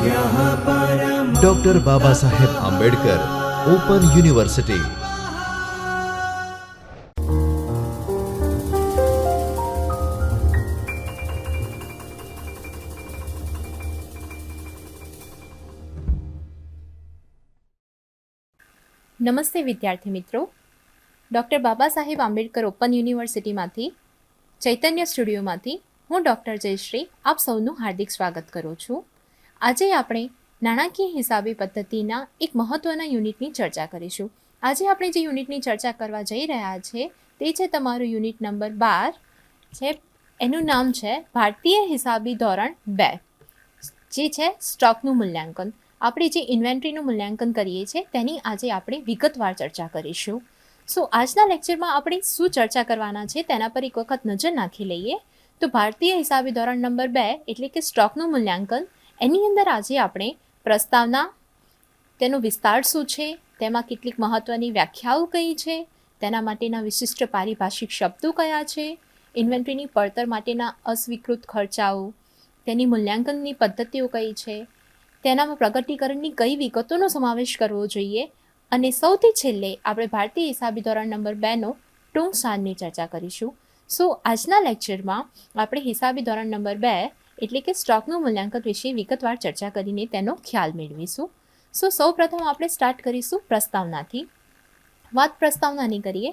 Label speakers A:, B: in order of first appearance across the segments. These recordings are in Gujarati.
A: Doctor Baba Saheb Ambedkar open university.
B: નમસ્તે વિદ્યાર્થી મિત્રો, ડૉક્ટર બાબા સાહેબ આંબેડકર ઓપન યુનિવર્સિટીમાંથી ચૈતન્ય સ્ટુડિયોમાંથી હું ડૉક્ટર જયશ્રી આપ સૌનું હાર્દિક સ્વાગત કરું છું. આજે આપણે નાણાકીય હિસાબી પદ્ધતિના એક મહત્ત્વના યુનિટની ચર્ચા કરીશું. આજે આપણે જે યુનિટની ચર્ચા કરવા જઈ રહ્યા છે તે છે તમારું યુનિટ નંબર 12 છે. એનું નામ છે ભારતીય હિસાબી ધોરણ 2, જે છે સ્ટોકનું મૂલ્યાંકન. આપણે જે ઇન્વેન્ટરીનું મૂલ્યાંકન કરીએ છીએ તેની આજે આપણે વિગતવાર ચર્ચા કરીશું. આજના લેક્ચરમાં આપણે શું ચર્ચા કરવાના છે તેના પર એક વખત નજર નાખી લઈએ. તો ભારતીય હિસાબી ધોરણ નંબર 2 એટલે કે સ્ટોકનું મૂલ્યાંકન, એની અંદર આજે આપણે પ્રસ્તાવના, તેનો વિસ્તાર શું છે, તેમાં કેટલીક મહત્ત્વની વ્યાખ્યાઓ કઈ છે, તેના માટેના વિશિષ્ટ પારિભાષિક શબ્દો કયા છે, ઇન્વેન્ટરીની પડતર માટેના અસ્વીકૃત ખર્ચાઓ, તેની મૂલ્યાંકનની પદ્ધતિઓ કઈ છે, તેનામાં પ્રગટીકરણની કઈ વિગતોનો સમાવેશ કરવો જોઈએ, અને સૌથી છેલ્લે આપણે ભારતીય હિસાબી ધોરણ નંબર 2નો ટૂંક સારની ચર્ચા કરીશું. આજના લેક્ચરમાં આપણે હિસાબી ધોરણ નંબર 2 એટલે કે સ્ટોકનું મૂલ્યાંકન વિશે વિગતવાર ચર્ચા કરીને તેનો ખ્યાલ મેળવીશું. સૌ પ્રથમ આપણે સ્ટાર્ટ કરીશું પ્રસ્તાવનાથી. વાત પ્રસ્તાવનાની કરીએ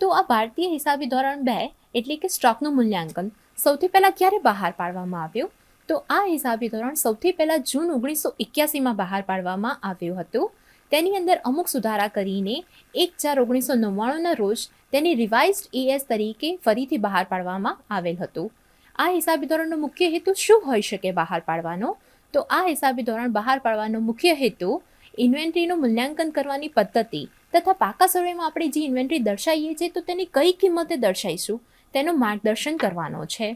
B: તો આ ભારતીય હિસાબી ધોરણ 2 એટલે કે સ્ટોકનું મૂલ્યાંકન સૌથી પહેલાં ક્યારે બહાર પાડવામાં આવ્યું? તો આ હિસાબી ધોરણ સૌથી પહેલાં જૂન 1981માં બહાર પાડવામાં આવ્યું હતું. તેની અંદર અમુક સુધારા કરીને 1/4/1999ના રોજ તેની રિવાઇઝડ ES તરીકે ફરીથી બહાર પાડવામાં આવેલ હતું. આ હિસાબી ધોરણનો મુખ્ય હેતુ શું હોઈ શકે બહાર પાડવાનો? તો આ હિસાબી ધોરણ બહાર પાડવાનો મુખ્ય હેતુ ઇન્વેન્ટરીનું મૂલ્યાંકન કરવાની પદ્ધતિ તથા પાકા સર્વેમાં આપણે જે ઇન્વેન્ટરી દર્શાવીએ છીએ તો તેની કઈ કિંમતે દર્શાવીશું તેનું માર્ગદર્શન કરવાનો છે.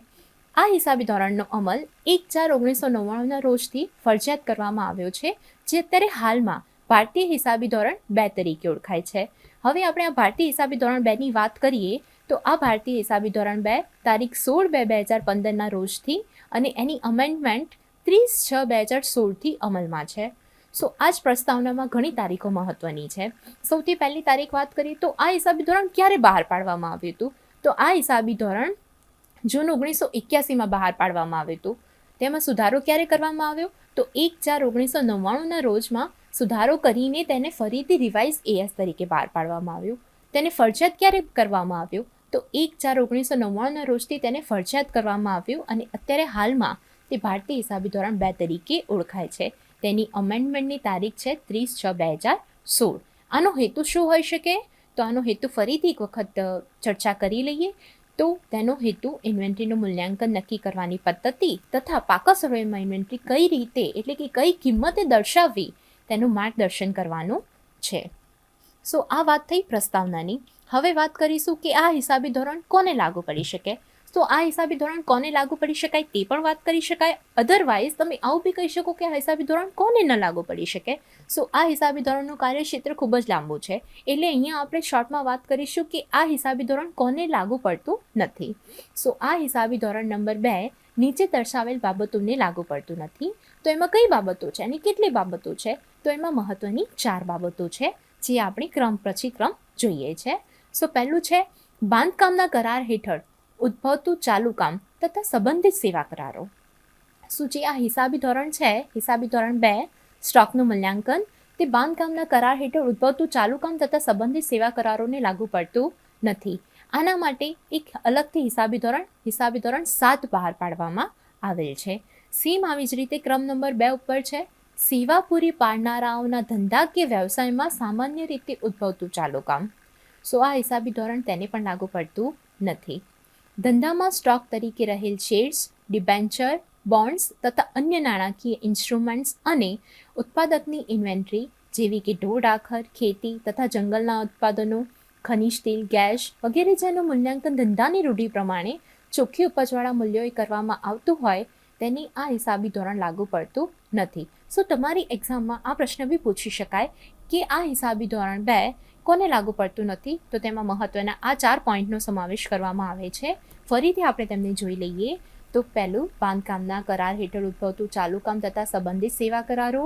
B: આ હિસાબી ધોરણનો અમલ 1/4/1999ના રોજથી ફરજિયાત કરવામાં આવ્યો છે, જે અત્યારે હાલમાં ભારતીય હિસાબી ધોરણ 2 તરીકે ઓળખાય છે. હવે આપણે આ ભારતીય હિસાબી ધોરણ 2ની વાત કરીએ તો આ ભારતીય હિસાબી ધોરણ 2 તારીખ 16/2/2015ના રોજથી અને એની અમેન્ડમેન્ટ 30/6/2016થી અમલમાં છે. આ જ પ્રસ્તાવનામાં ઘણી તારીખો મહત્વની છે. સૌથી પહેલી તારીખ વાત કરીએ તો આ હિસાબી ધોરણ ક્યારે બહાર પાડવામાં આવ્યું હતું? તો આ હિસાબી ધોરણ જૂન 1981માં બહાર પાડવામાં આવ્યું હતું. તેમાં સુધારો ક્યારે કરવામાં આવ્યો? તો 1/4/1999ના રોજમાં સુધારો કરીને તેને ફરીથી રિવાઇઝ ES તરીકે બહાર પાડવામાં આવ્યું. તેને ફરજિયાત ક્યારે કરવામાં આવ્યું? તો 1/4/1999ના રોજથી તેને ફરજિયાત કરવામાં આવ્યું અને અત્યારે હાલમાં તે ભારતીય હિસાબી ધોરણ 2 તરીકે ઓળખાય છે. તેની અમેન્ડમેન્ટની તારીખ છે 30/6/2016. આનો હેતુ શું હોઈ શકે? તો આનો હેતુ ફરીથી એક વખત ચર્ચા કરી લઈએ તો તેનો હેતુ ઇન્વેન્ટરીનું મૂલ્યાંકન નક્કી કરવાની પદ્ધતિ તથા પાકા સર્વેમાં ઇન્વેન્ટરી કઈ રીતે એટલે કે કઈ કિંમતે દર્શાવવી તેનું માર્ગદર્શન કરવાનું છે. આ વાત થઈ પ્રસ્તાવનાની. હવે વાત કરીશું કે આ હિસાબી ધોરણ કોને લાગુ પડી શકે. આ હિસાબી ધોરણ કોને લાગુ પડી શકાય તે પણ વાત કરી શકાય. અધરવાઇઝ તમે આવું બી કહી શકો કે આ હિસાબી ધોરણ કોને ન લાગુ પડી શકે. આ હિસાબી ધોરણનું કાર્યક્ષેત્ર ખૂબ જ લાંબુ છે, એટલે અહીંયા આપણે શોર્ટમાં વાત કરીશું કે આ હિસાબી ધોરણ કોને લાગુ પડતું નથી. આ હિસાબી ધોરણ નંબર 2 નીચે દર્શાવેલ બાબતોને લાગુ પડતું નથી. તો એમાં કઈ બાબતો છે અને કેટલી બાબતો છે? તો એમાં મહત્વની 4 બાબતો છે, જે આપણે ક્રમ પછી ક્રમ જોઈએ છે. પહેલું છે બાંધકામના કરાર હેઠળ ઉદ્ભવતું ચાલુ કામ તથા સંબંધિત સેવા કરારો. જે આ હિસાબી ધોરણ છે, હિસાબી ધોરણ 2 સ્ટોકનું મૂલ્યાંકન, તે બાંધકામના કરાર હેઠળ ઉદ્ભવતું ચાલુ કામ તથા સંબંધિત સેવા કરારોને લાગુ પડતું નથી. આના માટે એક અલગથી હિસાબી ધોરણ 7 બહાર પાડવામાં આવેલ છે. સેમ આવી જ રીતે ક્રમ નંબર 2 ઉપર છે સેવા પૂરી પાડનારાઓના ધંધાકીય વ્યવસાયમાં સામાન્ય રીતે ઉદ્ભવતું ચાલુ કામ. આ હિસાબી ધોરણ તેને પણ લાગુ પડતું નથી. ધંધામાં સ્ટોક તરીકે રહેલ શેર્સ, ડિબેન્ચર, બોન્ડ્સ તથા અન્ય નાણાકીય ઇન્સ્ટ્રુમેન્ટ્સ અને ઉત્પાદકની ઇન્વેન્ટરી જેવી કે ઢોર ડાખર, ખેતી તથા જંગલના ઉત્પાદનો, ખનિજ તેલ, ગેસ વગેરે જેનું મૂલ્યાંકન ધંધાની રૂઢિ પ્રમાણે ચોખ્ખી ઉપજવાળા મૂલ્યોએ કરવામાં આવતું હોય તેની આ હિસાબી ધોરણ લાગુ પડતું નથી. તમારી એક્ઝામમાં આ પ્રશ્ન બી પૂછી શકાય કે આ હિસાબી ધોરણ 2 કોને લાગુ પડતું નથી? તો તેમાં મહત્વના આ 4 પોઈન્ટનો સમાવેશ કરવામાં આવે છે. ફરીથી આપણે તેમને જોઈ લઈએ તો પહેલું, બાંધકામના કરાર હેઠળ ઉદ્ભવતું ચાલુ કામ તથા સંબંધિત સેવા કરારો,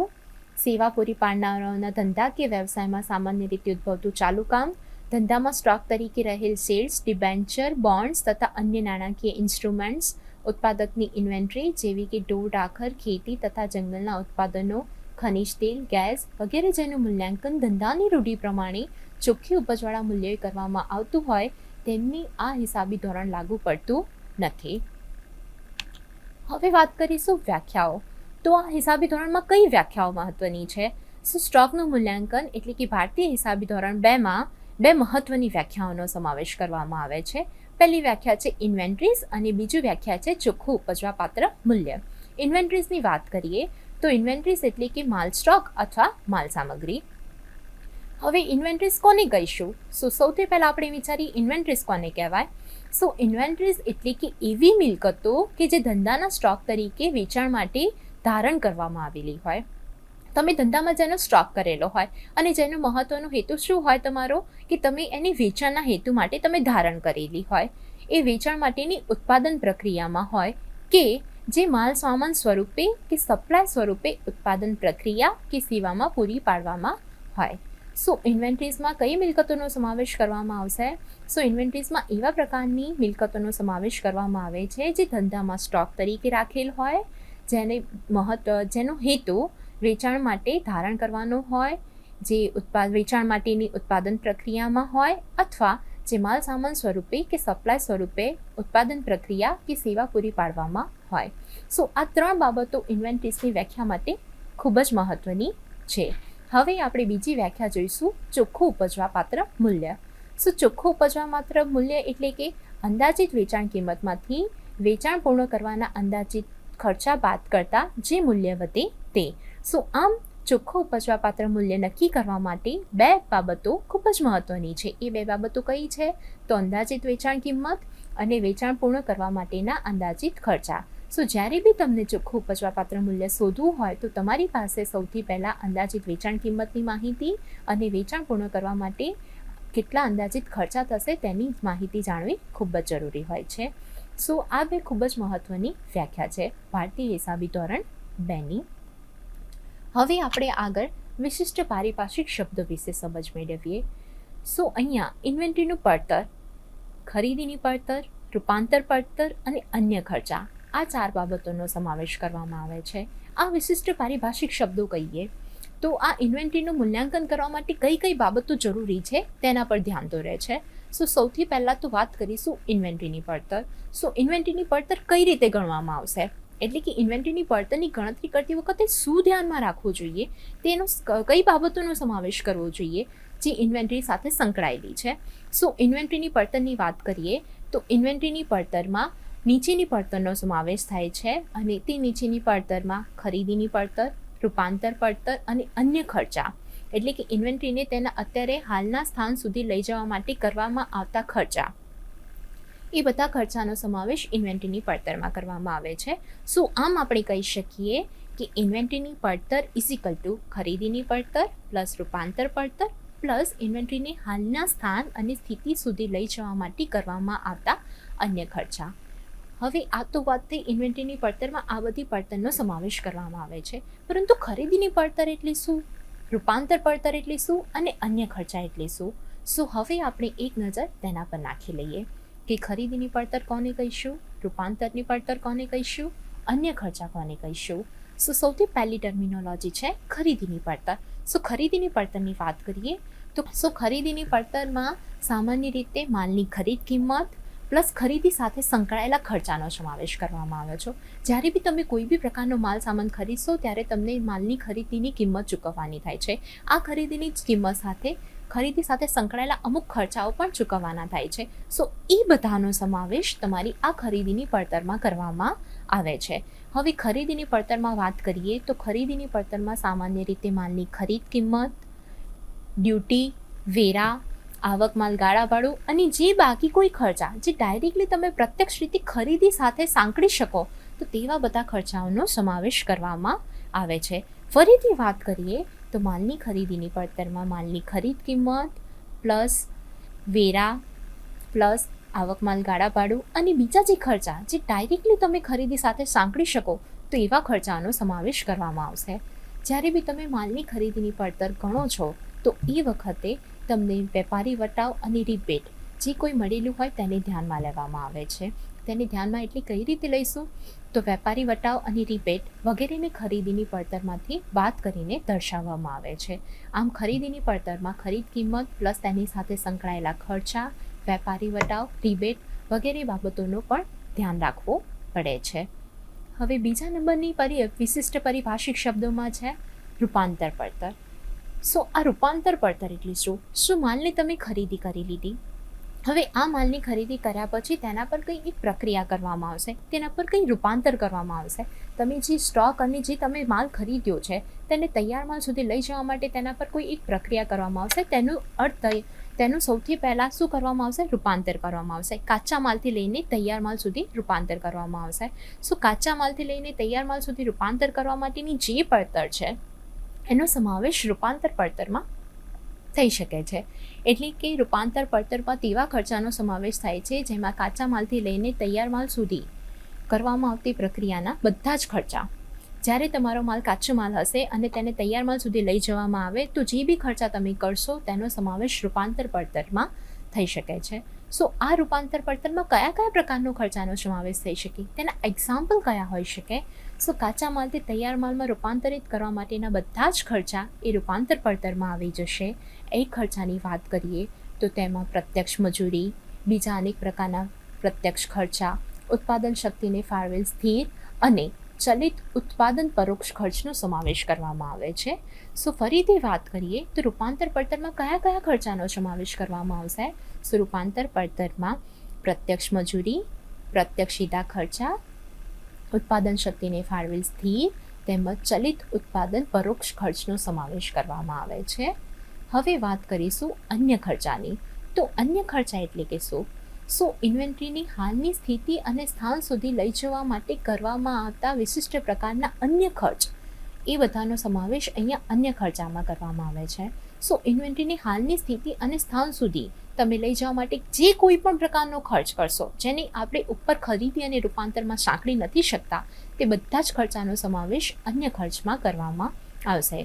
B: સેવા પૂરી પાડનારાઓના ધંધા કે વ્યવસાયમાં સામાન્ય રીતે ઉદ્ભવતું ચાલુ કામ, ધંધામાં સ્ટોક તરીકે રહેલ શેર્સ, ડિબેન્ચર, બોન્ડ્સ તથા અન્ય નાણાકીય ઇન્સ્ટ્રુમેન્ટ્સ, ઉત્પાદકની ઇન્વેન્ટરી જેવી કે ઢોર ઢાખર, ખેતી તથા જંગલના ઉત્પાદનો, ખનિજ તેલ, ગેસ વગેરે જેનું મૂલ્યાંકન ધંધાની રૂઢિ પ્રમાણે ચોખ્ખી ઉપજવાળા મૂલ્યોએ કરવામાં આવતું હોય તેમની આ હિસાબી ધોરણ લાગુ પડતું નથી. હવે વાત કરીશું વ્યાખ્યાઓ. તો આ હિસાબી ધોરણમાં કઈ વ્યાખ્યાઓ મહત્વની છે? સ્ટોકનું મૂલ્યાંકન એટલે કે ભારતીય હિસાબી ધોરણ 2માં બે મહત્વની વ્યાખ્યાઓનો સમાવેશ કરવામાં આવે છે. પહેલી વ્યાખ્યા છે ઇન્વેન્ટરીઝ અને બીજી વ્યાખ્યા છે ચોખ્ખું ઉપજવા પાત્ર મૂલ્ય. ઇન્વેન્ટરીઝની વાત કરીએ તો ઇન્વેન્ટરીઝ એટલે કે માલ સ્ટોક અથવા માલ સામગ્રી. હવે ઇન્વેન્ટરીઝ કોને કહીશું? સૌથી પહેલાં આપણે વિચારીએ ઇન્વેન્ટરીઝ કોને કહેવાય? ઇન્વેન્ટરીઝ એટલે કે એવી મિલકતો કે જે ધંધાના સ્ટોક તરીકે વેચાણ માટે ધારણ કરવામાં આવેલી હોય. તમે ધંધામાં જેનો સ્ટોક કરેલો હોય અને જેનો મહત્વનો હેતુ શું હોય તમારો, કે તમે એની વેચાણના હેતુ માટે તમે ધારણ કરેલી હોય. એ વેચાણ માટેની ઉત્પાદન પ્રક્રિયામાં હોય કે જે માલ સામાન સ્વરૂપે કે સપ્લાય સ્વરૂપે ઉત્પાદન પ્રક્રિયા કે સેવામાં પૂરી પાડવામાં હોય. ઇન્વેન્ટરીઝમાં કઈ મિલકતોનો સમાવેશ કરવામાં આવશે? ઇન્વેન્ટરીઝમાં એવા પ્રકારની મિલકતોનો સમાવેશ કરવામાં આવે છે જે ધંધામાં સ્ટોક તરીકે રાખેલ હોય, જેનો હેતુ વેચાણ માટે ધારણ કરવાનો હોય, જે વેચાણ માટેની ઉત્પાદન પ્રક્રિયામાં હોય અથવા જે માલ સામાન સ્વરૂપે કે સપ્લાય સ્વરૂપે ઉત્પાદન પ્રક્રિયા કે સેવા પૂરી પાડવામાં હોય. આ ત્રણ બાબતો ઇન્વેન્ટરીઝની વ્યાખ્યા માટે ખૂબ જ મહત્વની છે. હવે આપણે બીજી વ્યાખ્યા જોઈશું, ચોખ્ખું ઉપજવા પાત્ર મૂલ્ય. ચોખ્ખું ઉપજવા પાત્ર મૂલ્ય એટલે કે અંદાજિત વેચાણ કિંમતમાંથી વેચાણ પૂર્ણ કરવાના અંદાજિત ખર્ચા બાદ કરતા જે મૂલ્ય વધે તે. આમ ચોખ્ખું ઉપજવા પાત્ર મૂલ્ય નક્કી કરવા માટે બે બાબતો ખૂબ જ મહત્વની છે. એ બે બાબતો કઈ છે? તો અંદાજિત વેચાણ કિંમત અને વેચાણ પૂર્ણ કરવા માટેના અંદાજિત ખર્ચા. જ્યારે બી તમને ચોખ્ખું ઉપજવા પાત્ર મૂલ્ય શોધવું હોય તો તમારી પાસે સૌથી પહેલાં અંદાજિત વેચાણ કિંમતની માહિતી અને વેચાણ પૂર્ણ કરવા માટે કેટલા અંદાજિત ખર્ચા થશે તેની માહિતી જાણવી ખૂબ જ જરૂરી હોય છે. આ બે ખૂબ જ મહત્વની વ્યાખ્યા છે ભારતીય હિસાબી ધોરણ 2ની. હવે આપણે આગળ વિશિષ્ટ પારિભાષિક શબ્દો વિશે સમજ મેળવીએ. અહીંયા ઇન્વેન્ટરીનું પડતર, ખરીદીની પડતર, રૂપાંતર પડતર અને અન્ય ખર્ચા, આ ચાર બાબતોનો સમાવેશ કરવામાં આવે છે. આ વિશિષ્ટ પારિભાષિક શબ્દો કહીએ તો આ ઇન્વેન્ટરીનું મૂલ્યાંકન કરવા માટે કઈ કઈ બાબતો જરૂરી છે તેના પર ધ્યાન દોરે છે. સૌથી પહેલાં તો વાત કરીશું ઇન્વેન્ટરીની પડતર. ઇન્વેન્ટરીની પડતર કઈ રીતે ગણવામાં આવશે? એટલે કે ઇન્વેન્ટરીની પડતરની ગણતરી કરતી વખતે શું ધ્યાનમાં રાખવું જોઈએ, તેનો કઈ બાબતોનો સમાવેશ કરવો જોઈએ જે ઇન્વેન્ટરી સાથે સંકળાયેલી છે. ઇન્વેન્ટરીની પડતરની વાત કરીએ તો ઇન્વેન્ટરીની પડતરમાં નીચેની પડતરનો સમાવેશ થાય છે અને તે નીચેની પડતરમાં ખરીદીની પડતર, રૂપાંતર પડતર અને અન્ય ખર્ચા એટલે કે ઇન્વેન્ટરીને તેના અત્યારે હાલના સ્થાન સુધી લઈ જવા માટે કરવામાં આવતા ખર્ચા, એ બધા ખર્ચાનો સમાવેશ ઇન્વેન્ટરીની પડતરમાં કરવામાં આવે છે. આમ આપણે કહી શકીએ કે ઇન્વેન્ટરીની પડતર ઇઝિકલ ટુ ખરીદીની પડતર પ્લસ રૂપાંતર પડતર પ્લસ ઇન્વેન્ટરીને હાલના સ્થાન અને સ્થિતિ સુધી લઈ જવા માટે કરવામાં આવતા અન્ય ખર્ચા. હવે આ તો વાત થઈ ઇન્વેન્ટરીની પડતરમાં આ બધી પડતરનો સમાવેશ કરવામાં આવે છે, પરંતુ ખરીદીની પડતર એટલે શું, રૂપાંતર પડતર એટલે શું અને અન્ય ખર્ચા એટલે શું? હવે આપણે એક નજર તેના પર નાખી લઈએ કે ખરીદીની પડતર કોને કહીશું, રૂપાંતરની પડતર કોને કહીશું, અન્ય ખર્ચા કોને કહીશું. સૌથી પહેલી ટર્મિનોલોજી છે ખરીદીની પડતર. ખરીદીની પડતરની વાત કરીએ તો ખરીદીની પડતરમાં સામાન્ય રીતે માલની ખરીદ કિંમત પ્લસ ખરીદી સાથે સંકળાયેલા ખર્ચાનો સમાવેશ કરવામાં આવે છે. જ્યારે બી તમે કોઈ બી પ્રકારનો માલ સામાન ખરીદશો ત્યારે તમને માલની ખરીદીની કિંમત ચૂકવવાની થાય છે. આ ખરીદીની કિંમત સાથે ખરીદી સાથે સંકળાયેલા અમુક ખર્ચાઓ પણ ચૂકવવાના થાય છે. એ બધાનો સમાવેશ તમારી આ ખરીદીની પડતરમાં કરવામાં આવે છે. હવે ખરીદીની પડતરમાં વાત કરીએ તો ખરીદીની પડતરમાં સામાન્ય રીતે માલની ખરીદ કિંમત, ડ્યુટી, વેરા, આવક માલ ગાળાભાડું અને જે બાકી કોઈ ખર્ચા જે ડાયરેક્ટલી તમે પ્રત્યક્ષ રીતે ખરીદી સાથે સાંકળી શકો તો તેવા બધા ખર્ચાઓનો સમાવેશ કરવામાં આવે છે. ફરીથી વાત કરીએ તો માલની ખરીદીની પડતરમાં માલની ખરીદ કિંમત પ્લસ વેરા પ્લસ આવકમાલ ગાળા ભાડું અને બીજા જે ખર્ચા જે ડાયરેક્ટલી તમે ખરીદી સાથે સાંકળી શકો તો એવા ખર્ચાનો સમાવેશ કરવામાં આવશે. જ્યારે બી તમે માલની ખરીદીની પડતર ગણો છો તો એ વખતે તમને વેપારી વટાવ અને રિબેટ જે કોઈ મળેલું હોય તેને ધ્યાનમાં લેવામાં આવે છે. તેને ધ્યાનમાં એટલે કઈ રીતે લઈશું તો વેપારી વટાવ અને રિબેટ વગેરેને ખરીદીની પડતરમાંથી બાદ કરીને દર્શાવવામાં આવે છે. આમ ખરીદીની પડતરમાં ખરીદ કિંમત પ્લસ તેની સાથે સંકળાયેલા ખર્ચા, વેપારી વટાવ, રિબેટ વગેરે બાબતોનો પણ ધ્યાન રાખવું પડે છે. હવે બીજા નંબરની વિશિષ્ટ પારિભાષિક શબ્દોમાં છે રૂપાંતર પડતર. આ રૂપાંતર પડતર એટલે શું માલને તમે ખરીદી કરી લીધી, હવે આ માલની ખરીદી કર્યા પછી તેના પર કંઈ એક પ્રક્રિયા કરવામાં આવશે, તેના પર કંઈ રૂપાંતર કરવામાં આવશે. તમે જે સ્ટોક અને જે તમે માલ ખરીદ્યો છે તેને તૈયાર માલ સુધી લઈ જવા માટે તેના પર કોઈ એક પ્રક્રિયા કરવામાં આવશે. તેનું સૌથી પહેલાં શું કરવામાં આવશે? રૂપાંતર કરવામાં આવશે. કાચા માલથી લઈને તૈયાર માલ સુધી રૂપાંતર કરવામાં આવશે. કાચા માલથી લઈને તૈયાર માલ સુધી રૂપાંતર કરવા માટેની જે પડતર છે એનો સમાવેશ રૂપાંતર પડતરમાં થઈ શકે છે. એટલે કે રૂપાંતર પડતરમાં તેવા ખર્ચાનો સમાવેશ થાય છે જેમાં કાચા માલથી લઈને તૈયાર માલ સુધી કરવામાં આવતી પ્રક્રિયાના બધા જ ખર્ચા, જ્યારે તમારો માલ કાચો માલ હશે અને તેને તૈયાર માલ સુધી લઈ જવામાં આવે તો જે બી ખર્ચા તમે કરશો તેનો સમાવેશ રૂપાંતર પડતરમાં થઈ શકે છે. આ રૂપાંતર પડતરમાં કયા કયા પ્રકારનો ખર્ચાનો સમાવેશ થઈ શકે, તેના એક્ઝામ્પલ કયા હોઈ શકે? કાચા માલથી તૈયાર માલમાં રૂપાંતરિત કરવા માટેના બધા જ ખર્ચા એ રૂપાંતર પડતરમાં આવી જશે. એક ખર્ચાની વાત કરીએ તો તેમાં પ્રત્યક્ષ મજૂરી, બીજા અનેક પ્રકારના પ્રત્યક્ષ ખર્ચા, ઉત્પાદન શક્તિને ફાળવેલ સ્થિર અને ચલિત ઉત્પાદન પરોક્ષ ખર્ચનો સમાવેશ કરવામાં આવે છે. ફરીથી વાત કરીએ તો રૂપાંતર પડતરમાં કયા કયા ખર્ચાનો સમાવેશ કરવામાં આવશે? રૂપાંતર પડતરમાં પ્રત્યક્ષ મજૂરી, પ્રત્યક્ષ સીધા ખર્ચા, ઉત્પાદન શક્તિને ફાળવેલ સ્થિર તેમજ ચલિત ઉત્પાદન પરોક્ષ ખર્ચનો સમાવેશ કરવામાં આવે છે. હવે વાત કરીશું અન્ય ખર્ચાની. તો અન્ય ખર્ચા એટલે કે શું ઇન્વેન્ટરીની હાલની સ્થિતિ અને સ્થાન સુધી લઈ જવા માટે કરવામાં આવતા વિશિષ્ટ પ્રકારના અન્ય ખર્ચ, એ બધાનો સમાવેશ અહીંયા અન્ય ખર્ચામાં કરવામાં આવે છે. ઇન્વેન્ટરીની હાલની સ્થિતિ અને સ્થાન સુધી તમે લઈ જવા માટે જે કોઈ પણ પ્રકારનો ખર્ચ કરશો જેને આપણે ઉપર ખરીદી અને રૂપાંતરમાં સાંકળી નથી શકતા તે બધા જ ખર્ચાનો સમાવેશ અન્ય ખર્ચમાં કરવામાં આવશે.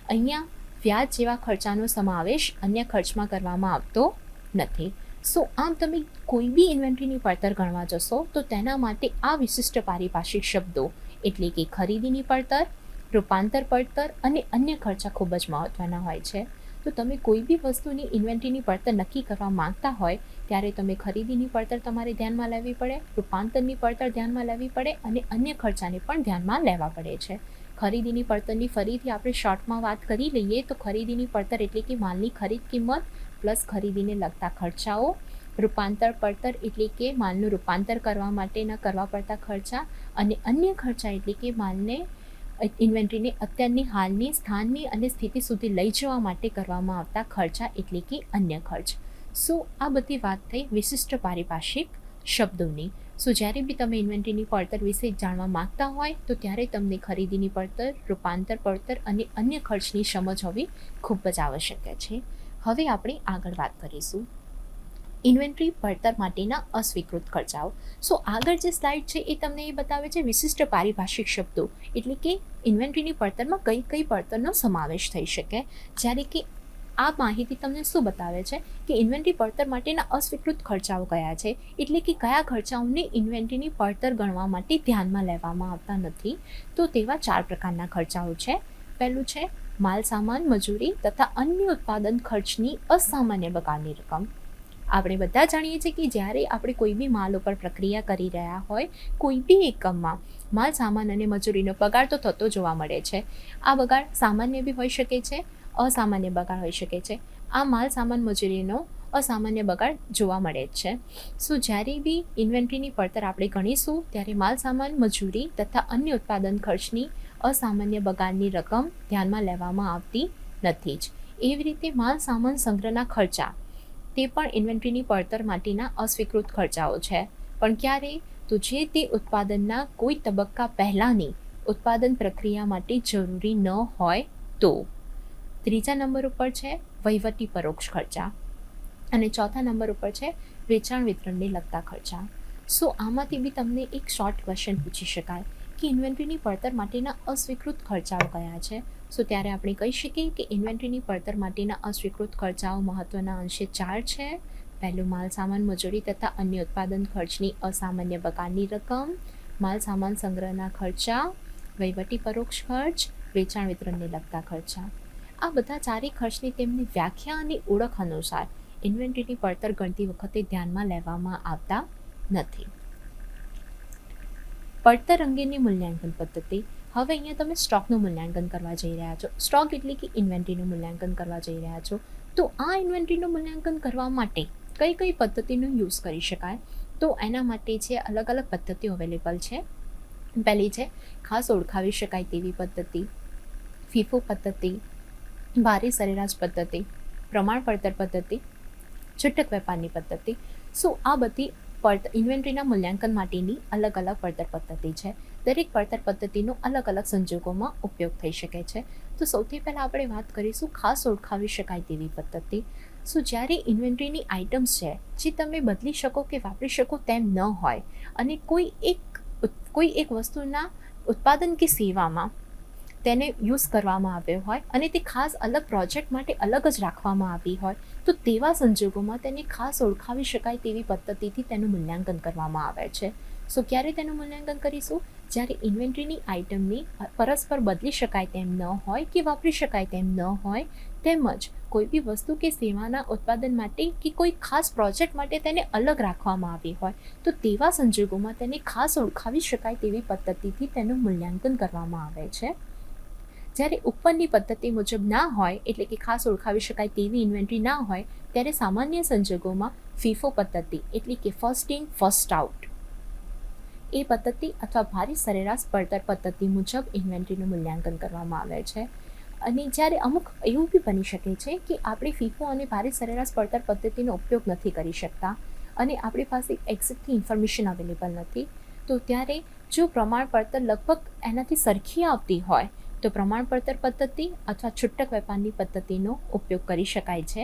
B: અહીંયા વ્યાજ જેવા ખર્ચાનો સમાવેશ અન્ય ખર્ચમાં કરવામાં આવતો નથી. આમ તમે કોઈ બી ઇન્વેન્ટરીની પડતર ગણવા જશો તો તેના માટે આ વિશિષ્ટ પારિભાષિક શબ્દો એટલે કે ખરીદીની પડતર, રૂપાંતર પડતર અને અન્ય ખર્ચા ખૂબ જ મહત્વના હોય છે. તો તમે કોઈ બી વસ્તુની ઇન્વેન્ટરીની પડતર નક્કી કરવા માંગતા હોય ત્યારે તમે ખરીદીની પડતર તમારે ધ્યાનમાં લેવી પડે, રૂપાંતરની પડતર ધ્યાનમાં લેવી પડે અને અન્ય ખર્ચાને પણ ધ્યાનમાં લેવા પડે છે. ખરીદીની પડતરની ફરીથી આપણે શોર્ટમાં વાત કરી લઈએ તો ખરીદીની પડતર એટલે કે માલની ખરીદ કિંમત પ્લસ ખરીદીને લગતા ખર્ચાઓ, રૂપાંતર પડતર એટલે કે માલનું રૂપાંતર કરવા માટેના કરવા પડતા ખર્ચા અને અન્ય ખર્ચા એટલે કે માલને ઇન્વેન્ટરીને અત્યારની હાલની સ્થાનની અને સ્થિતિ સુધી લઈ જવા માટે કરવામાં આવતા ખર્ચા એટલે કે અન્ય ખર્ચ. આ બધી વાત થઈ વિશિષ્ટ પારિભાષિક શબ્દોની. જ્યારે બી તમે ઇન્વેન્ટરીની પડતર વિશે જાણવા માંગતા હોય તો ત્યારે તમને ખરીદીની પડતર, રૂપાંતર પડતર અને અન્ય ખર્ચની સમજ હોવી ખૂબ જ આવશ્યક છે. હવે આપણે આગળ વાત કરીશું ઇન્વેન્ટરી પડતર માટેના અસ્વીકૃત ખર્ચાઓ. આગળ જે સ્લાઇડ છે એ તમને એ બતાવે છે વિશિષ્ટ પારિભાષિક શબ્દો એટલે કે ઇન્વેન્ટરીની પડતરમાં કઈ કઈ પડતરનો સમાવેશ થઈ શકે. જ્યારે કે આ માહિતી તમને શું બતાવે છે કે ઇન્વેન્ટરી પડતર માટેના અસ્વીકૃત ખર્ચાઓ કયા છે, એટલે કે કયા ખર્ચાઓને ઇન્વેન્ટરીની પડતર ગણવા માટે ધ્યાનમાં લેવામાં આવતા નથી. તો તેવા 4 પ્રકારના ખર્ચાઓ છે. પહેલું છે માલ સામાન મજૂરી તથા અન્ય ઉત્પાદન ખર્ચની અસામાન્ય બગાડની રકમ. આપણે બધા જાણીએ છીએ કે જ્યારે આપણે કોઈ બી માલ ઉપર પ્રક્રિયા કરી રહ્યા હોય કોઈ બી એકમમાં માલ સામાન અને મજૂરીનો બગાડ તો થતો જોવા મળે છે. આ બગાડ સામાન્ય બી હોઈ શકે છે, અસામાન્ય બગાડ હોઈ શકે છે. આ માલ સામાન મજૂરીનો અસામાન્ય બગાડ જોવા મળે જ છે. જ્યારે બી ઇન્વેન્ટરીની પડતર આપણે ગણીશું ત્યારે માલ સામાન મજૂરી તથા અન્ય ઉત્પાદન ખર્ચની અસામાન્ય બગાડની રકમ ધ્યાનમાં લેવામાં આવતી નથી જ. એવી રીતે માલ સામાન સંગ્રહના ખર્ચા તે પણ ઇન્વેન્ટરીની પડતર માટેના અસ્વીકૃત ખર્ચાઓ છે. પણ ક્યારે? તો જે તે ઉત્પાદનના કોઈ તબક્કા પહેલાંની ઉત્પાદન પ્રક્રિયા માટે જરૂરી ન હોય તો. ત્રીજા નંબર ઉપર છે વહીવટી પરોક્ષ ખર્ચા અને ચોથા નંબર ઉપર છે વેચાણ વિતરણને લગતા ખર્ચા. સો આમાંથી બી તમને એક શોર્ટ ક્વેશ્ચન પૂછી શકાય કે ઇન્વેન્ટરીની પડતર માટેના અસ્વીકૃત ખર્ચાઓ કયા છે. સો ત્યારે આપણે કહી શકીએ કે ઇન્વેન્ટરીની પડતર માટેના અસ્વીકૃત ખર્ચાઓ મહત્ત્વના અંશે 4 છે. પહેલું, માલ સામાન મજૂરી તથા અન્ય ઉત્પાદન ખર્ચની અસામાન્ય બગાડની રકમ, માલ સામાન સંગ્રહના ખર્ચા, વહીવટી પરોક્ષ ખર્ચ, વેચાણ વિતરણને લગતા ખર્ચા. આ બધા ચારેય ખર્ચની તેમની વ્યાખ્યા અને ઓળખ અનુસાર ઇન્વેન્ટરીની પડતર ગણતી વખતે ધ્યાનમાં લેવામાં આવતા નથી. પડતર અંગેની મૂલ્યાંકન પદ્ધતિ. હવે અહીંયા તમે સ્ટોકનું મૂલ્યાંકન કરવા જઈ રહ્યા છો. સ્ટોક એટલે કે ઇન્વેન્ટરીનું મૂલ્યાંકન કરવા જઈ રહ્યા છો. તો આ ઇન્વેન્ટરીનું મૂલ્યાંકન કરવા માટે કઈ કઈ પદ્ધતિનો યુઝ કરી શકાય? તો એના માટે છે અલગ અલગ પદ્ધતિઓ અવેલેબલ છે. પહેલી છે ખાસ ઓળખાવી શકાય તેવી પદ્ધતિ, ફીફો પદ્ધતિ, ભારી સરેરાશ પદ્ધતિ, પ્રમાણ પડતર પદ્ધતિ, છૂટક વેપારની પદ્ધતિ. સો આ બધી ઇન્વેન્ટરીના મૂલ્યાંકન માટેની અલગ અલગ પડતર પદ્ધતિ છે. દરેક પડતર પદ્ધતિનો અલગ અલગ સંજોગોમાં ઉપયોગ થઈ શકે છે. તો સૌથી પહેલાં આપણે વાત કરીશું ખાસ ઓળખાવી શકાય તેવી પદ્ધતિ. સો જ્યારે ઇન્વેન્ટરીની આઇટમ્સ છે જે તમે બદલી શકો કે વાપરી શકો તેમ ન હોય અને કોઈ એક વસ્તુના ઉત્પાદન કે સેવામાં તેને યુઝ કરવામાં આવ્યો હોય અને તે ખાસ અલગ પ્રોજેક્ટ માટે અલગ જ રાખવામાં આવી હોય, તો તેવા સંજોગોમાં તેને ખાસ ઓળખાવી શકાય તેવી પદ્ધતિથી તેનું મૂલ્યાંકન કરવામાં આવે છે. સો ક્યારે તેનું મૂલ્યાંકન કરીશું? જ્યારે ઇન્વેન્ટરીની આઇટમની પરસ્પર બદલી શકાય તેમ ન હોય કે વાપરી શકાય તેમ ન હોય, તેમજ કોઈ બી વસ્તુ કે સેવાના ઉત્પાદન માટે કે કોઈ ખાસ પ્રોજેક્ટ માટે તેને અલગ રાખવામાં આવી હોય, તો તેવા સંજોગોમાં તેને ખાસ ઓળખાવી શકાય તેવી પદ્ધતિથી તેનું મૂલ્યાંકન કરવામાં આવે છે. જ્યારે ઉપરની પદ્ધતિ મુજબ ના હોય, એટલે કે ખાસ ઓળખાવી શકાય તેવી ઇન્વેન્ટરી ના હોય, ત્યારે સામાન્ય સંજોગોમાં ફીફો પદ્ધતિ એટલે કે ફર્સ્ટ ઇન ફર્સ્ટ આઉટ એ પદ્ધતિ અથવા ભારી સરેરાશ પડતર પદ્ધતિ મુજબ ઇન્વેન્ટરીનું મૂલ્યાંકન કરવામાં આવે છે. અને જ્યારે અમુક એવું બી બની શકે છે કે આપણે ફીફો અને ભારી સરેરાશ પડતર પદ્ધતિનો ઉપયોગ નથી કરી શકતા અને આપણી પાસે એક્ઝેક્ટલી ઇન્ફોર્મેશન અવેલેબલ નથી, તો ત્યારે જો પ્રમાણ પડતર લગભગ એનાથી સરખી આવતી હોય તો પ્રમાણ પડતર પદ્ધતિ અથવા છૂટક વેપારની પદ્ધતિનો ઉપયોગ કરી શકાય છે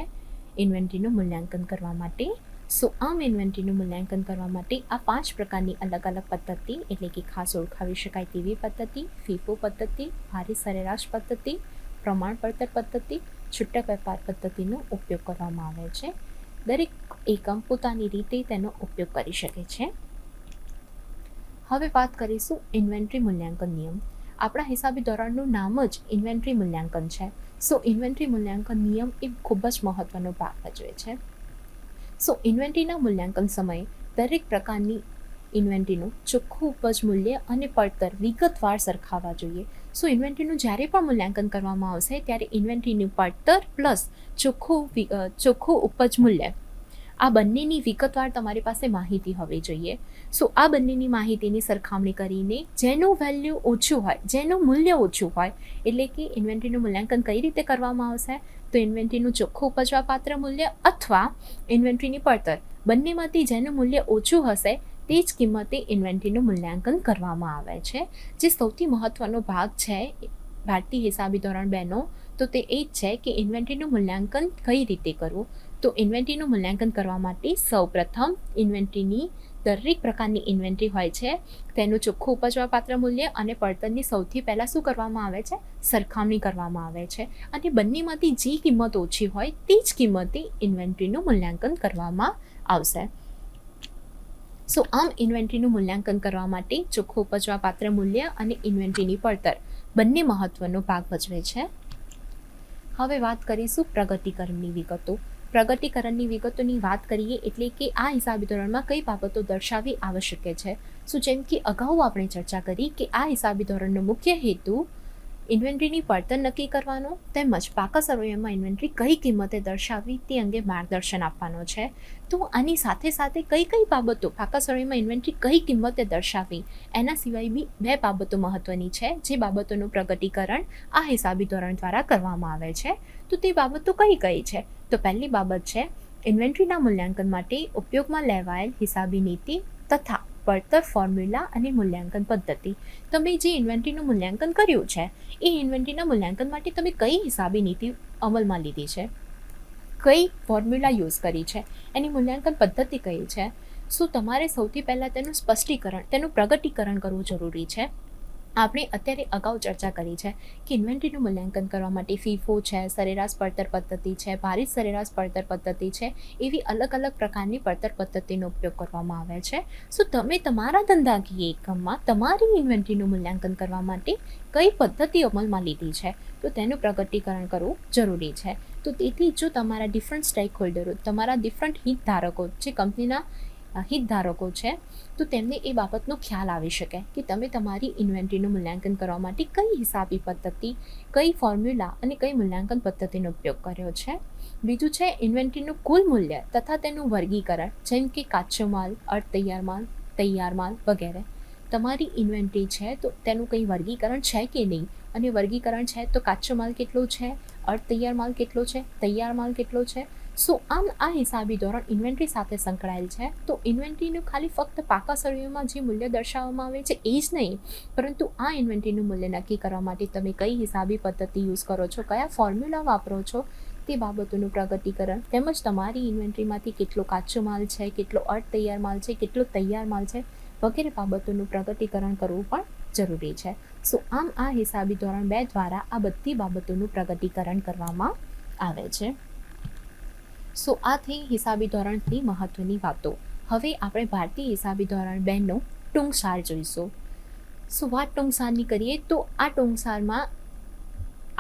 B: ઇન્વેન્ટરીનું મૂલ્યાંકન કરવા માટે. સો આમ ઇન્વેન્ટરીનું મૂલ્યાંકન કરવા માટે આ 5 પ્રકારની અલગ અલગ પદ્ધતિ એટલે કે ખાસ ઓળખાવી શકાય તેવી પદ્ધતિ, ફીફો પદ્ધતિ, ભારી સરેરાશ પદ્ધતિ, પ્રમાણ પડતર પદ્ધતિ, છૂટક વેપાર પદ્ધતિનો ઉપયોગ કરવામાં આવે છે. દરેક એકમ પોતાની રીતે તેનો ઉપયોગ કરી શકે છે. હવે વાત કરીશું ઇન્વેન્ટરી મૂલ્યાંકન નિયમ. આપણા હિસાબી ધોરણનું નામ જ ઇન્વેન્ટરી મૂલ્યાંકન છે. સો ઇન્વેન્ટરી મૂલ્યાંકન નિયમ એ ખૂબ જ મહત્ત્વનો ભાગ ભજવે છે. સો ઇન્વેન્ટરીના મૂલ્યાંકન સમયે દરેક પ્રકારની ઇન્વેન્ટરીનું ચોખ્ખું ઉપજ મૂલ્ય અને પડતર વિગતવાર સરખાવવા જોઈએ. સો ઇન્વેન્ટરીનું જ્યારે પણ મૂલ્યાંકન કરવામાં આવશે ત્યારે ઇન્વેન્ટરીનું પડતર પ્લસ ચોખ્ખું ઉપજ મૂલ્ય આ બંનેની વિગતવાર તમારી પાસે માહિતી હોવી જોઈએ. સો આ બંનેની માહિતીની સરખામણી કરીને જેનું વેલ્યુ ઓછું હોય, જેનું મૂલ્ય ઓછું હોય, એટલે કે ઇન્વેન્ટરીનું મૂલ્યાંકન કઈ રીતે કરવામાં આવશે? તો ઇન્વેન્ટરીનું ચોખ્ખું ઉપજવાપાત્ર મૂલ્ય અથવા ઇન્વેન્ટરીની પડતર બંનેમાંથી જેનું મૂલ્ય ઓછું હશે તે જ કિંમતે ઇન્વેન્ટરીનું મૂલ્યાંકન કરવામાં આવે છે. જે સૌથી મહત્ત્વનો ભાગ છે ભારતીય હિસાબી ધોરણ 2નો, તો તે એ જ છે કે ઇન્વેન્ટરીનું મૂલ્યાંકન કઈ રીતે કરવું. તો ઇન્વેન્ટરીનું મૂલ્યાંકન કરવા માટે સૌપ્રથમ ઇન્વેન્ટરીની દરેક પ્રકારની ઇન્વેન્ટરી હોય છે તેનું ચોખ્ખું ઉપજવાપાત્ર મૂલ્ય અને પડતરની સૌથી પહેલાં શું કરવામાં આવે છે? સરખામણી કરવામાં આવે છે અને બંનેમાંથી જે કિંમત ઓછી હોય તે જ કિંમતે ઇન્વેન્ટરીનું મૂલ્યાંકન કરવામાં આવશે. સો આમ ઇન્વેન્ટરીનું મૂલ્યાંકન કરવા માટે ચોખ્ખું ઉપજવાપાત્ર મૂલ્ય અને ઇન્વેન્ટરીની પડતર બંને મહત્ત્વનો ભાગ ભજવે છે. હવે વાત કરીશું પ્રગતિકરણની વિગતો. પ્રગતિકરણની વિગતોની વાત કરીએ એટલે કે આ હિસાબી ધોરણમાં કઈ બાબતો દર્શાવવી આવશ્યક છે. સો જેમ કે અગાઉ આપણે ચર્ચા કરી કે આ હિસાબી ધોરણનો મુખ્ય હેતુ ઇન્વેન્ટરીની પડતર નક્કી કરવાનો તેમજ પાકા સરવૈયામાં ઇન્વેન્ટરી કઈ કિંમતે દર્શાવવી તે અંગે માર્ગદર્શન આપવાનો છે. તો આની સાથે સાથે કઈ કઈ બાબતો પાકા સરવૈયામાં ઇન્વેન્ટરી કઈ કિંમતે દર્શાવવી એના સિવાય બી 2 બાબતો મહત્ત્વની છે જે બાબતોનું પ્રગટીકરણ આ હિસાબી ધોરણ દ્વારા કરવામાં આવે છે. તો તે બાબતો કઈ કઈ છે? તો પહેલી બાબત છે ઇન્વેન્ટરીના મૂલ્યાંકન માટે ઉપયોગમાં લેવાયેલ હિસાબી નીતિ તથા પડતર ફોર્મ્યુલા અને મૂલ્યાંકન પદ્ધતિ. તમે જે ઇન્વેન્ટરીનું મૂલ્યાંકન કર્યું છે એ ઇન્વેન્ટરીના મૂલ્યાંકન માટે તમે કઈ હિસાબી નીતિ અમલમાં લીધી છે? કઈ ફોર્મ્યુલા યુઝ કરી છે, એની મૂલ્યાંકન પદ્ધતિ કઈ છે. શું તમારે સૌથી પહેલાં તેનું સ્પષ્ટીકરણ, તેનું પ્રગટીકરણ કરવું જરૂરી છે. આપણે અત્યારે અગાઉ ચર્ચા કરી છે કે ઇન્વેન્ટરીનું મૂલ્યાંકન કરવા માટે ફીફો છે, સરેરાશ પડતર પદ્ધતિ છે, ભારિત સરેરાશ પડતર પદ્ધતિ છે, એવી અલગ અલગ પ્રકારની પડતર પદ્ધતિનો ઉપયોગ કરવામાં આવે છે. શું તમે તમારા ધંધાકીય એકમમાં તમારી ઇન્વેન્ટરીનું મૂલ્યાંકન કરવા માટે કઈ પદ્ધતિ અમલમાં લીધી છે, તો તેનું પ્રગટીકરણ કરવું જરૂરી છે. તો તેથી જો તમારા ડિફરન્ટ સ્ટેક હોલ્ડરો, તમારા ડિફરન્ટ હિતધારકો જે કંપનીના હિતધારકો છે, તો તેમને એ બાબતનો ખ્યાલ આવી શકે કે તમે તમારી ઇન્વેન્ટરીનું મૂલ્યાંકન કરવા માટે કઈ હિસાબી પદ્ધતિ, કઈ ફોર્મ્યુલા અને કઈ મૂલ્યાંકન પદ્ધતિનો ઉપયોગ કર્યો છે. બીજું છે ઇન્વેન્ટરીનું કુલ મૂલ્ય તથા તેનું વર્ગીકરણ, જેમ કે કાચો માલ, અર્ધ તૈયાર માલ વગેરે. તમારી ઇન્વેન્ટરી છે તો તેનું કંઈ વર્ગીકરણ છે કે નહીં, અને વર્ગીકરણ છે તો કાચો માલ કેટલો છે, અર્ધ તૈયાર માલ કેટલો છે, તૈયાર માલ કેટલો છે. સો આમ આ હિસાબી ધોરણ ઇન્વેન્ટરી સાથે સંકળાયેલ છે. તો ઇન્વેન્ટરીનું ખાલી ફક્ત પાકા સરવૈયામાં જે મૂલ્ય દર્શાવવામાં આવે છે એ જ નહીં, પરંતુ આ ઇન્વેન્ટરીનું મૂલ્ય નક્કી કરવા માટે તમે કઈ હિસાબી પદ્ધતિ યુઝ કરો છો, કયા ફોર્મ્યુલા વાપરો છો, તે બાબતોનું પ્રગટીકરણ, તેમજ તમારી ઇન્વેન્ટરીમાંથી કેટલો કાચો માલ છે, કેટલો અર્ધ તૈયાર માલ છે, કેટલો તૈયાર માલ છે વગેરે બાબતોનું પ્રગટીકરણ કરવું પણ જરૂરી છે. સો આમ આ હિસાબી ધોરણ 2 દ્વારા આ બધી બાબતોનું પ્રગટીકરણ કરવામાં આવે છે. સો આ થઈ હિસાબી ધોરણની મહત્વની વાતો. હવે આપણે ભારતીય હિસાબી ધોરણ 2નો ટૂંકસાર જોઈશું. સો વાત ટૂંકસારની કરીએ તો આ ટૂંકસારમાં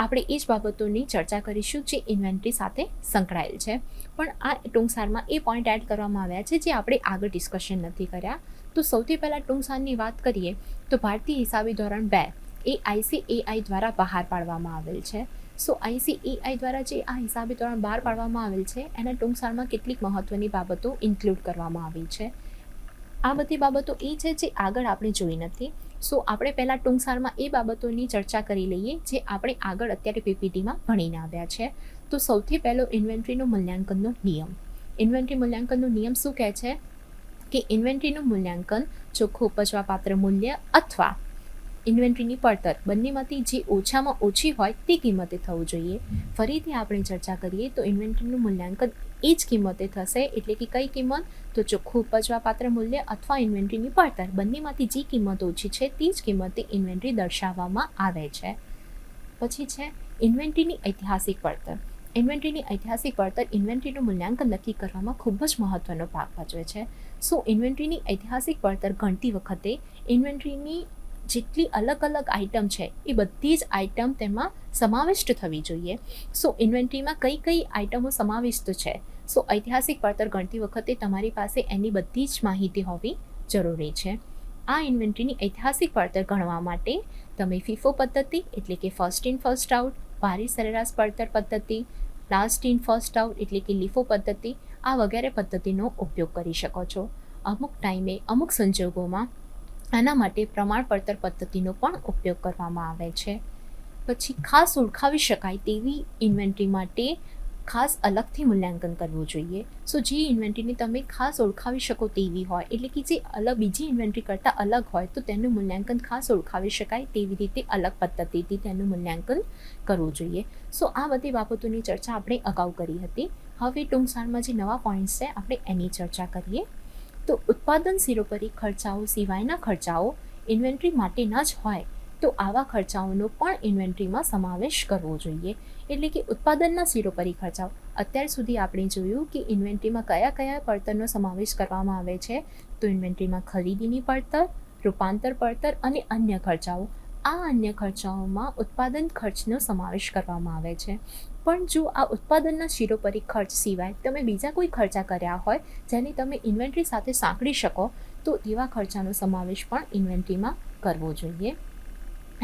B: આપણે એ જ બાબતોની ચર્ચા કરીશું જે ઇન્વેન્ટરી સાથે સંકળાયેલ છે. પણ આ ટૂંકસારમાં એ પોઈન્ટ એડ કરવામાં આવ્યા છે જે આપણે આગળ ડિસ્કશન નથી કર્યા. તો સૌથી પહેલાં ટૂંકસારની વાત કરીએ તો ભારતીય હિસાબી ધોરણ 2 એ ICAI દ્વારા બહાર પાડવામાં આવેલ છે. સો ICAI દ્વારા જે આ હિસાબી ધોરણ બહાર પાડવામાં આવેલ છે એના ટૂંકસારમાં કેટલીક મહત્વની બાબતો ઇન્ક્લુડ કરવામાં આવી છે. આ બધી બાબતો એ છે જે આગળ આપણે જોઈ નથી. સો આપણે પહેલાં ટૂંકસારમાં એ બાબતોની ચર્ચા કરી લઈએ જે આપણે આગળ અત્યારે PPTમાં ભણીને આવ્યા છે. તો સૌથી પહેલો ઇન્વેન્ટરીનું મૂલ્યાંકનનો નિયમ. ઇન્વેન્ટરી મૂલ્યાંકનનો નિયમ શું કહે છે કે ઇન્વેન્ટરીનું મૂલ્યાંકન ચોખ્ખું ઉપજવાપાત્ર મૂલ્ય અથવા ઇન્વેન્ટરીની પડતર બંનેમાંથી જે ઓછામાં ઓછી હોય તે કિંમતે થવું જોઈએ. ફરીથી આપણે ચર્ચા કરીએ તો ઇન્વેન્ટરીનું મૂલ્યાંકન એ જ કિંમતે થશે, એટલે કે કઈ કિંમત, તો ચોખ્ખું ઉપજવાપાત્ર મૂલ્ય અથવા ઇન્વેન્ટરીની પડતર બંનેમાંથી જે કિંમત ઓછી છે તે જ કિંમતે ઇન્વેન્ટરી દર્શાવવામાં આવે છે. પછી છે ઇન્વેન્ટરીની ઐતિહાસિક પડતર. ઇન્વેન્ટરીની ઐતિહાસિક પડતર ઇન્વેન્ટરીનું મૂલ્યાંકન નક્કી કરવામાં ખૂબ જ મહત્વનો ભાગ ભજવે છે. સો ઇન્વેન્ટરીની ઐતિહાસિક પડતર ગણતી વખતે ઇન્વેન્ટરીની જેટલી અલગ અલગ આઇટમ છે એ બધી જ આઇટમ તેમાં સમાવિષ્ટ થવી જોઈએ. સો ઇન્વેન્ટરીમાં કઈ કઈ આઇટમો સમાવિષ્ટ છે, સો ઐતિહાસિક પડતર ગણતી વખતે તમારી પાસે એની બધી જ માહિતી હોવી જરૂરી છે. આ ઇન્વેન્ટરીની ઐતિહાસિક પડતર ગણવા માટે તમે FIFO પદ્ધતિ એટલે કે ફર્સ્ટ ઇન ફર્સ્ટ આઉટ, ભારિત સરેરાશ પડતર પદ્ધતિ, લાસ્ટ ઇન ફર્સ્ટ આઉટ એટલે કે LIFO પદ્ધતિ, આ વગેરે પદ્ધતિનો ઉપયોગ કરી શકો છો. અમુક ટાઈમે અમુક સંજોગોમાં આના માટે પ્રમાણ પડતર પદ્ધતિનો પણ ઉપયોગ કરવામાં આવે છે. પછી ખાસ ઓળખાવી શકાય તેવી ઇન્વેન્ટરી માટે ખાસ અલગથી મૂલ્યાંકન કરવું જોઈએ. સો જે ઇન્વેન્ટરીને તમે ખાસ ઓળખાવી શકો તેવી હોય, એટલે કે જે અલગ બીજી ઇન્વેન્ટરી કરતાં અલગ હોય, તો તેનું મૂલ્યાંકન ખાસ ઓળખાવી શકાય તેવી રીતે અલગ પદ્ધતિથી તેનું મૂલ્યાંકન કરવું જોઈએ. સો આ બધી બાબતોની ચર્ચા આપણે અગાઉ કરી હતી. હવે ટૂંકસારમાં જે નવા પોઈન્ટ્સ છે આપણે એની ચર્ચા કરીએ. તો ઉત્પાદન સિરોપરી ખર્ચાઓ સિવાયના ખર્ચાઓ ઇન્વેન્ટરી માટેના જ હોય તો આવા ખર્ચાઓનો પણ ઇન્વેન્ટરીમાં સમાવેશ કરવો જોઈએ. એટલે કે ઉત્પાદનના સિરોપરી ખર્ચાઓ, અત્યાર સુધી આપણે જોયું કે ઇન્વેન્ટરીમાં કયા કયા પડતરનો સમાવેશ કરવામાં આવે છે. તો ઇન્વેન્ટરીમાં ખરીદીની પડતર, રૂપાંતર પડતર અને અન્ય ખર્ચાઓ. આ અન્ય ખર્ચાઓમાં ઉત્પાદન ખર્ચનો સમાવેશ કરવામાં આવે છે. પણ જો આ ઉત્પાદનના શિરોપરી ખર્ચ સિવાય તમે બીજા કોઈ ખર્ચા કર્યા હોય જેને તમે ઇન્વેન્ટરી સાથે સાંકળી શકો, તો તેવા ખર્ચાનો સમાવેશ પણ ઇન્વેન્ટરીમાં કરવો જોઈએ.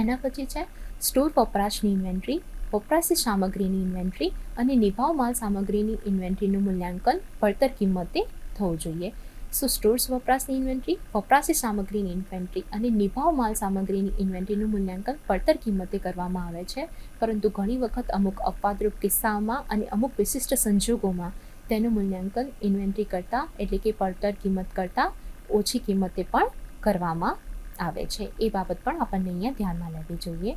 B: એના પછી છે સ્ટોર વપરાશની ઇન્વેન્ટરી, વપરાશી સામગ્રીની ઇન્વેન્ટરી અને નિભાવ માલ સામગ્રીની ઇન્વેન્ટરીનું મૂલ્યાંકન પડતર કિંમતે થવું જોઈએ. સો સ્ટોર્સ વપરાશની ઇન્વેન્ટરી, વપરાશી સામગ્રીની ઇન્વેન્ટરી અને નિભાવ માલ સામગ્રીની ઇન્વેન્ટરીનું મૂલ્યાંકન પડતર કિંમતે કરવામાં આવે છે. પરંતુ ઘણી વખત અમુક અપવાદરૂપ કિસ્સાઓમાં અને અમુક વિશિષ્ટ સંજોગોમાં તેનું મૂલ્યાંકન ઇન્વેન્ટરી કરતાં એટલે કે પડતર કિંમત કરતાં ઓછી કિંમતે પણ કરવામાં આવે છે. એ બાબત પણ આપણને અહીંયા ધ્યાનમાં લેવી જોઈએ.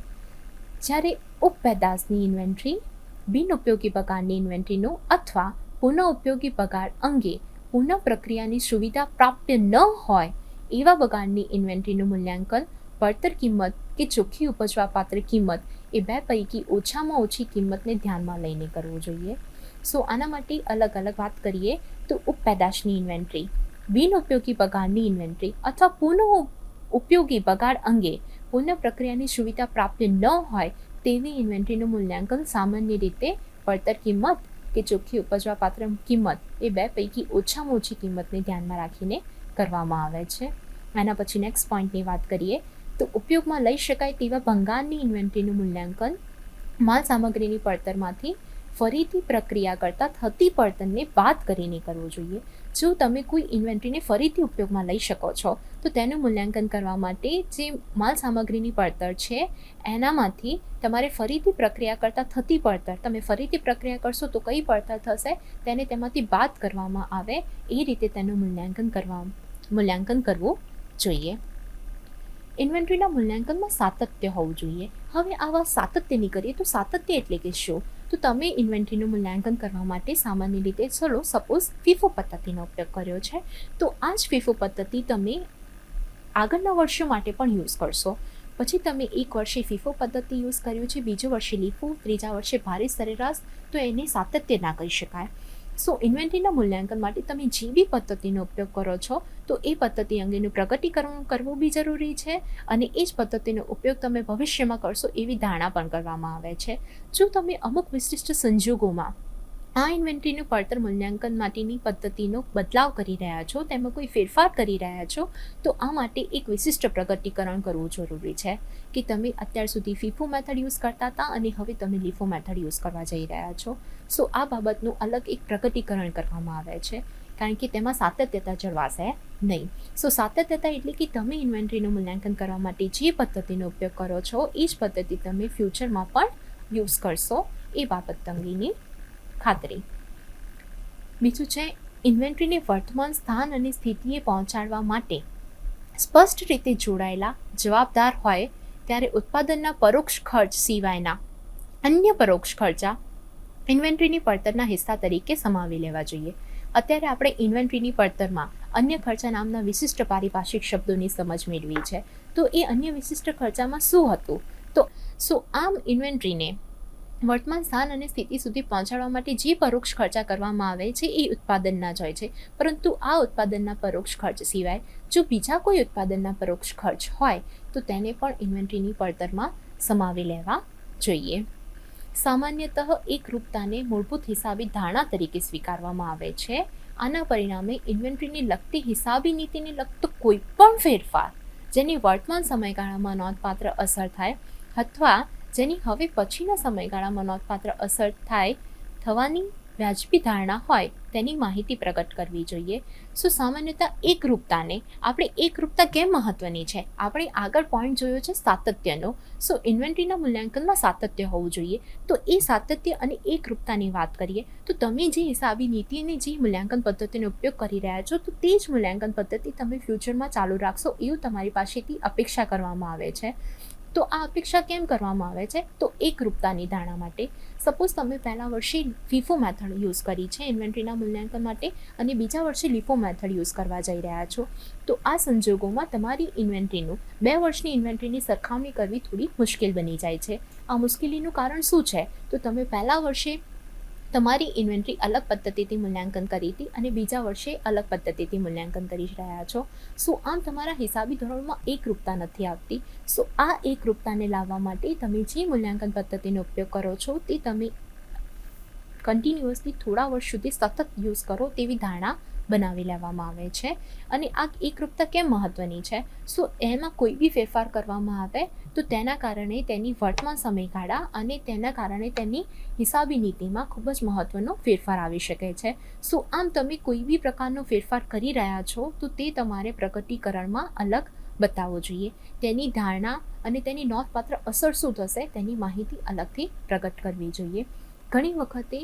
B: જ્યારે ઉપપેદાશની ઇન્વેન્ટરી બિનઉપયોગી પગારની ઇન્વેન્ટરીનું અથવા પુનઃ ઉપયોગી પગાર અંગે પુનઃ પ્રક્રિયાની સુવિધા પ્રાપ્ય ન હોય એવા બગાડની ઇન્વેન્ટરીનું મૂલ્યાંકન પડતર કિંમત કે ચોખ્ખી ઉપજવા પાત્ર કિંમત એ બે પૈકી ઓછામાં ઓછી કિંમતને ધ્યાનમાં લઈને કરવું જોઈએ. સો આના માટે અલગ અલગ વાત કરીએ તો ઉપપેદાશની ઇન્વેન્ટરી, બિનઉપયોગી પગારની ઇન્વેન્ટરી અથવા પુનઃ ઉપયોગી પગાર અંગે પુનઃ પ્રક્રિયાની સુવિધા પ્રાપ્ય ન હોય તેવી ઇન્વેન્ટરીનું મૂલ્યાંકન સામાન્ય રીતે પડતર કિંમત કે ચોખ્ખી ઉપજવા પાત્ર કિંમત એ બે પૈકી ઓછામાં ઓછી કિંમતને ધ્યાનમાં રાખીને કરવામાં આવે છે. આના પછી નેક્સ્ટ પોઈન્ટની વાત કરીએ તો ઉપયોગમાં લઈ શકાય તેવા ભંગારની ઇન્વેન્ટરીનું મૂલ્યાંકન માલ સામગ્રીની પડતરમાંથી ફરીથી પ્રક્રિયા કરતાં થતી પડતરને બાદ કરીને કરવું જોઈએ. જો તમે કોઈ ઇન્વેન્ટરીને ફરીથી ઉપયોગમાં લઈ શકો છો તો તેનું મૂલ્યાંકન કરવા માટે જે માલ સામગ્રીની પડતર છે એનામાંથી તમારે ફરીથી પ્રક્રિયા કરતાં થતી પડતર, તમે ફરીથી પ્રક્રિયા કરશો તો કઈ પડતર થશે તેને તેમાંથી બાદ કરવામાં આવે એ રીતે તેનું મૂલ્યાંકન કરવું જોઈએ. ઇન્વેન્ટરીના મૂલ્યાંકનમાં સાતત્ય હોવું જોઈએ. હવે આવા સાતત્યની કરીએ તો સાતત્ય એટલે કે શું? તો તમે ઇન્વેન્ટરીનું મૂલ્યાંકન કરવા માટે સામાન્ય રીતે ચલો સપોઝ ફીફો પદ્ધતિનો ઉપયોગ કર્યો છે તો આ જ ફીફો પદ્ધતિ તમે આગળના વર્ષો માટે પણ યુઝ કરશો. પછી તમે એક વર્ષે ફીફો પદ્ધતિ યુઝ કર્યું છે, બીજું વર્ષે લીફો, ત્રીજા વર્ષે ભારે સરેરાશ, તો એને સાતત્ય ના કહી શકાય. સો ઇન્વેન્ટરીના મૂલ્યાંકન માટે તમે જે બી પદ્ધતિનો ઉપયોગ કરો છો તો એ પદ્ધતિ અંગેનું પ્રગટીકરણ કરવું બી જરૂરી છે અને એ જ પદ્ધતિનો ઉપયોગ તમે ભવિષ્યમાં કરશો એવી ધારણા પણ કરવામાં આવે છે. જો તમે અમુક વિશિષ્ટ સંજોગોમાં આ ઇન્વેન્ટરીનું પડતર મૂલ્યાંકન માટેની પદ્ધતિનો બદલાવ કરી રહ્યા છો, તેમાં કોઈ ફેરફાર કરી રહ્યા છો તો આ માટે એક વિશિષ્ટ પ્રગટીકરણ કરવું જરૂરી છે કે તમે અત્યાર સુધી ફીફો મેથડ યુઝ કરતા હતા અને હવે તમે લીફો મેથડ યુઝ કરવા જઈ રહ્યા છો. સો આ બાબતનું અલગ એક પ્રગટીકરણ કરવામાં આવે છે કારણ કે તેમાં સાતત્યતા જળવાશે નહીં. સો સાતત્યતા એટલે કે તમે ઇન્વેન્ટરીનું મૂલ્યાંકન કરવા માટે જે પદ્ધતિનો ઉપયોગ કરો છો એ જ પદ્ધતિ તમે ફ્યુચરમાં પણ યુઝ કરશો એ બાબત અંગેની ખાતરી. બીજું છે ઇન્વેન્ટરીને વર્તમાન સ્થાન અને સ્થિતિએ પહોંચાડવા માટે સ્પષ્ટ રીતે જોડાયેલા જવાબદાર હોય ત્યારે ઉત્પાદનના પરોક્ષ ખર્ચ સિવાયના અન્ય પરોક્ષ ખર્ચા ઇન્વેન્ટરીની પડતરના હિસ્સા તરીકે સમાવી લેવા જોઈએ. અત્યારે આપણે ઇન્વેન્ટરીની પડતરમાં અન્ય ખર્ચા નામના વિશિષ્ટ પારિભાષિક શબ્દોની સમજ મેળવી છે. તો એ અન્ય વિશિષ્ટ ખર્ચામાં શું હતું? તો આમ ઇન્વેન્ટરીને વર્તમાન સ્થાન અને સ્થિતિ સુધી પહોંચાડવા માટે જે પરોક્ષ ખર્ચા કરવામાં આવે છે એ ઉત્પાદનના જ હોય છે. પરંતુ આ ઉત્પાદનના પરોક્ષ ખર્ચ સિવાય જો બીજા કોઈ ઉત્પાદનના પરોક્ષ ખર્ચ હોય તો તેને પણ ઇન્વેન્ટરીની પડતરમાં સમાવી લેવા જોઈએ. સામાન્યતઃ એકરૂપતાને મૂળભૂત હિસાબી ધારણા તરીકે સ્વીકારવામાં આવે છે. આના પરિણામે ઇન્વેન્ટરીને લગતી હિસાબી નીતિને લગતો કોઈ પણ ફેરફાર જેની વર્તમાન સમયગાળામાં નોંધપાત્ર અસર થાય અથવા જેની હવે પછીના સમયગાળામાં નોંધપાત્ર અસર થવાની વ્યાજબી ધારણા હોય તેની માહિતી પ્રગટ કરવી જોઈએ. સો સામાન્યતઃ એકરૂપતા કેમ મહત્વની છે? આપણે આગળ પોઈન્ટ જોયો છે સાતત્યનો. સો ઇન્વેન્ટરીના મૂલ્યાંકનમાં સાતત્ય હોવું જોઈએ. તો એ સાતત્ય અને એકરૂપતાની વાત કરીએ તો તમે જે હિસાબી નીતિ અને જે મૂલ્યાંકન પદ્ધતિનો ઉપયોગ કરી રહ્યા છો તો તે જ મૂલ્યાંકન પદ્ધતિ તમે ફ્યુચરમાં ચાલુ રાખશો એવું તમારી પાસેથી અપેક્ષા કરવામાં આવે છે. તો આ અપેક્ષા કેમ કરવામાં આવે છે? તો એકરૂપતાની ધારણા માટે. સપોઝ તમે પહેલા વર્ષે ફીફો મેથડ યુઝ કરી છે ઇન્વેન્ટરીના મૂલ્યાંકન માટે અને બીજા વર્ષે લીફો મેથડ યુઝ કરવા જઈ રહ્યા છો તો આ સંજોગોમાં તમારી ઇન્વેન્ટરીનું 2 વર્ષની ઇન્વેન્ટરીની સરખામણી કરવી થોડી મુશ્કેલ બની જાય છે. આ મુશ્કેલીનું કારણ શું છે? તો તમે પહેલા વર્ષે તમારી ઇન્વેન્ટરી અલગ પદ્ધતિથી મૂલ્યાંકન કરી હતી અને બીજા વર્ષે અલગ પદ્ધતિથી મૂલ્યાંકન કરી રહ્યા છો. સો આમ તમારા હિસાબી ધોરણમાં એકરૂપતા નથી આવતી. સો આ એકરૂપતાને લાવવા માટે તમે જે મૂલ્યાંકન પદ્ધતિનો ઉપયોગ કરો છો તે તમે કન્ટિન્યુઅસલી થોડા વર્ષ સુધી સતત યુઝ કરો તેવી ધારણા બનાવી લેવામાં આવે છે. અને આ એકરૂપતા કેમ મહત્વની છે? સો એમાં કોઈ બી ફેરફાર કરવામાં આવે તો તેના કારણે તેની વર્તમાન સમયગાળા અને તેના કારણે તેની હિસાબી નીતિમાં ખૂબ જ મહત્વનો ફેરફાર આવી શકે છે. સો આમ તમે કોઈ બી પ્રકારનો ફેરફાર કરી રહ્યા છો તો તે તમારે પ્રગટીકરણમાં અલગ બતાવવો જોઈએ. તેની ધારણા અને તેની નોંધપાત્ર અસર શું થશે તેની માહિતી અલગથી પ્રગટ કરવી જોઈએ. ઘણી વખતે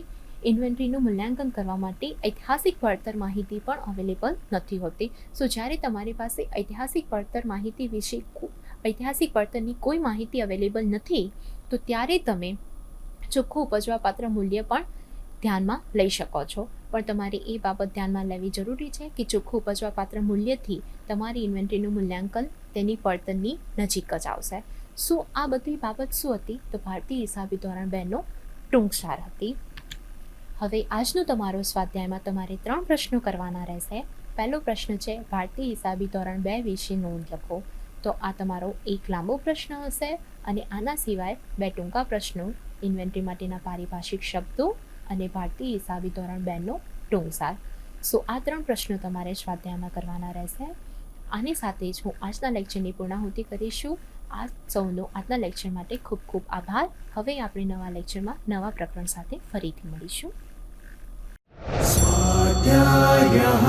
B: ઇન્વેન્ટરીનું મૂલ્યાંકન કરવા માટે ઐતિહાસિક પડતર માહિતી પણ અવેલેબલ નથી હોતી. સો જ્યારે તમારી પાસે ઐતિહાસિક પડતરની કોઈ માહિતી અવેલેબલ નથી તો ત્યારે તમે ચોખ્ખું ઉપજવાપાત્ર મૂલ્ય પણ ધ્યાનમાં લઈ શકો છો. પણ તમારે એ બાબત ધ્યાનમાં લેવી જરૂરી છે કે ચોખ્ખું ઉપજવાપાત્ર મૂલ્યથી તમારી ઇન્વેન્ટરીનું મૂલ્યાંકન તેની પડતરની નજીક જ આવશે. શું આ બધી બાબત શું હતી? તો ભારતીય હિસાબી ધોરણ 2નો ટૂંક સાર હતી. હવે આજનું તમારો સ્વાધ્યાયમાં તમારે 3 પ્રશ્નો કરવાના રહેશે. પહેલો પ્રશ્ન છે ભારતીય હિસાબી ધોરણ 2 વિશે નોંધ લખો. તો આ તમારો એક લાંબો પ્રશ્ન હશે અને આના સિવાય 2 ટૂંકા પ્રશ્નો, ઇન્વેન્ટરી માટેના પારિભાષિક શબ્દો અને ભારતીય હિસાબી ધોરણ 2નો ટૂંક સાર. સો આ 3 પ્રશ્નો તમારે સ્વાધ્યાયમાં કરવાના રહેશે. આની સાથે જ હું આજના લેક્ચરની પૂર્ણાહુતિ કરીશું. આ સૌનો આજના લેક્ચર માટે ખૂબ ખૂબ આભાર. હવે આપણે નવા લેક્ચરમાં નવા પ્રકરણ સાથે ફરીથી મળીશું.
C: स्वाध्यायः